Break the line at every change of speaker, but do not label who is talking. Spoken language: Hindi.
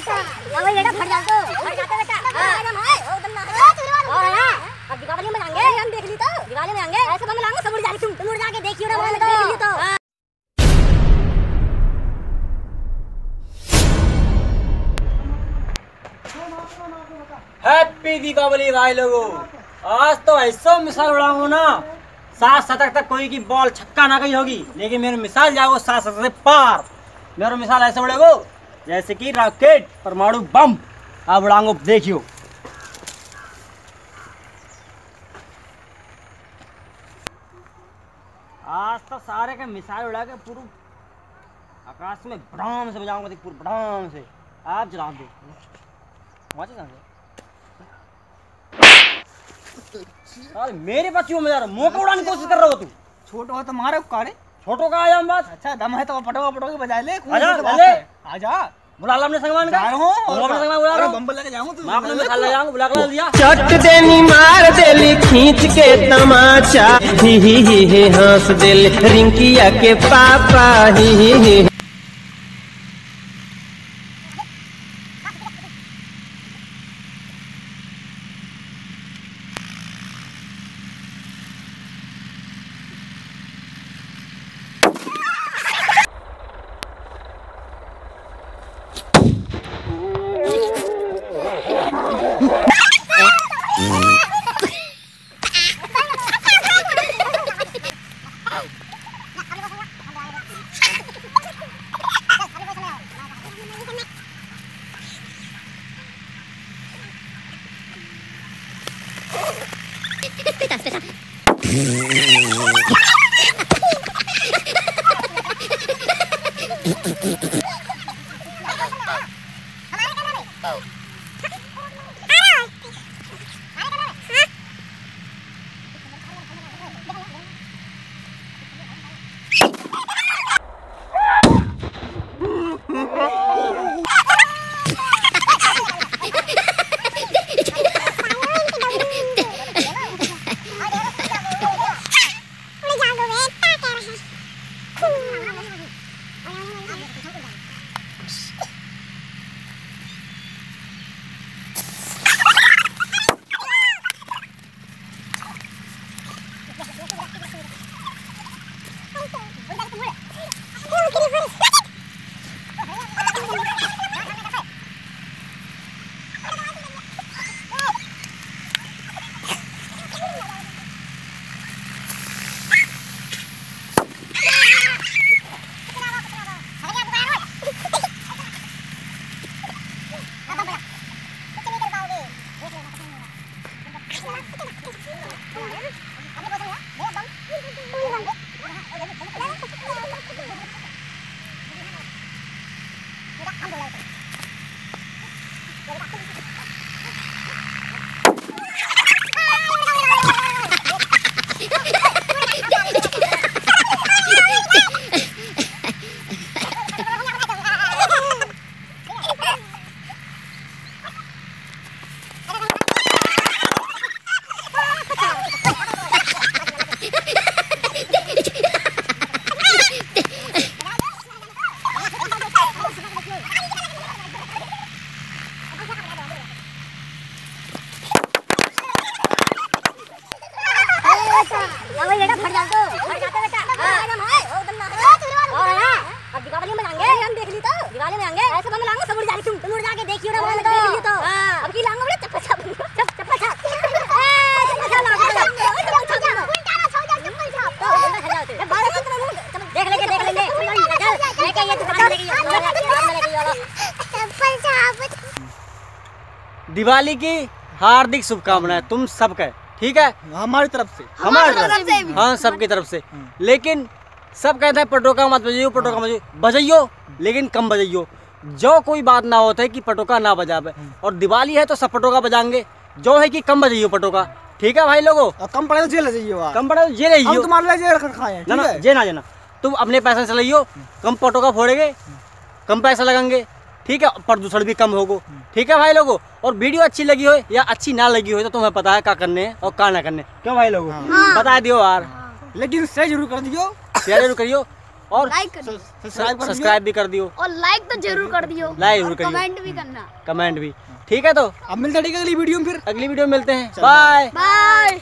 वही बेटा फट जाते बेटा। और है अब दीपावली में जाएंगे, हम देख ली तो दिवाली में जाएंगे ऐसे बम लाऊंगा, सब उड़ जाएंगे, तुम उड़ जाके देखियो ना, मैं देख ली तो।
हैप्पी दीपावली भाई लोगों। आज तो ऐसा मिसाल उड़ाऊंगा ना, 7 शतक तक कोई की बॉल छक्का ना गई होगी, लेकिन मेरी मिसाल जाओ 7 शतक से पार। मेरा मिसाल ऐसे उड़ेगो जैसे कि रॉकेट, परमाणु बम। अब उड़ाऊंगा, देखियो। आज तो सारे के मिसाइल उड़ा के पूरा आकाश में बड़ाम से बजाऊंगा, देख पूरा बड़ाम से। आप जला दो मेरे बच्चियों में जा रहा, मुंह को उड़ाने की कोशिश कर रहा हो तू।
छोटो हो तो मारे कारे,
छोटो का आया हम बात।
अच्छा दम है तो पटोका पटोके बजा ले।
आजा बुला ला अपने संगमान का।
अरे बम लेके जाऊं तू,
मैं अपने में खाला जाऊंगा, बुला के लिया।
चट देनी मार देली खींच के तमाचा, ही हंस देली रिंकिया के पापा, ही।
दिवाली में आएंगे ऐसे बम लाऊंगा, सब उड़ जाएंगे, तुम उड़ जाके देखियो ना, मैं देख ली तो। अब की लाऊंगा बड़ा चप्पल छाप, चप्पल छाप, देख लेंगे लेके ये
दिवाली की हार्दिक शुभकामनाएं तुम सबके, ठीक है,
हमारी तरफ से,
हमारी तरफ से, हाँ सबकी तरफ से। लेकिन सब कहते हैं पटोका मत बजाइयो, पटोका मत बजाइयो, लेकिन कम बजाइयो। जो कोई बात ना होता है कि पटोका ना बजावे, और दिवाली है तो सब पटोका बजाएंगे, जो है कि कम बजाइयो पटोका, ठीक है भाई लोगों।
कम पड़े तो जेल जाइए,
कम पड़े तो जेल जाइयो,
तुम्हारे लिए जेल खाए
ना ना जे ना जाना, तुम अपने पैसे से लाइयो, कम पटोका फोड़ेंगे, कम पैसा लगाएंगे, ठीक है, प्रदूषण भी कम होगा, ठीक है भाई लोगों। और वीडियो अच्छी लगी हो या अच्छी ना लगी हो तो तुम्हें पता है क्या करने है और क्या ना करने, क्यों भाई लोगों, बता दियो यार।
लेकिन शेयर जरूर कर दियो,
शेयर जरूर करियो। और
लाइक कर दियो
सब्सक्राइब भी कर दियो
और लाइक तो जरूर कर दियो,
लाइक जरूर
और
करियो,
कमेंट भी करना।
कमेंट भी। ठीक है, तो
अब मिलते हैं ठीक है अगली वीडियो में, फिर
अगली वीडियो में मिलते हैं। Bye
bye.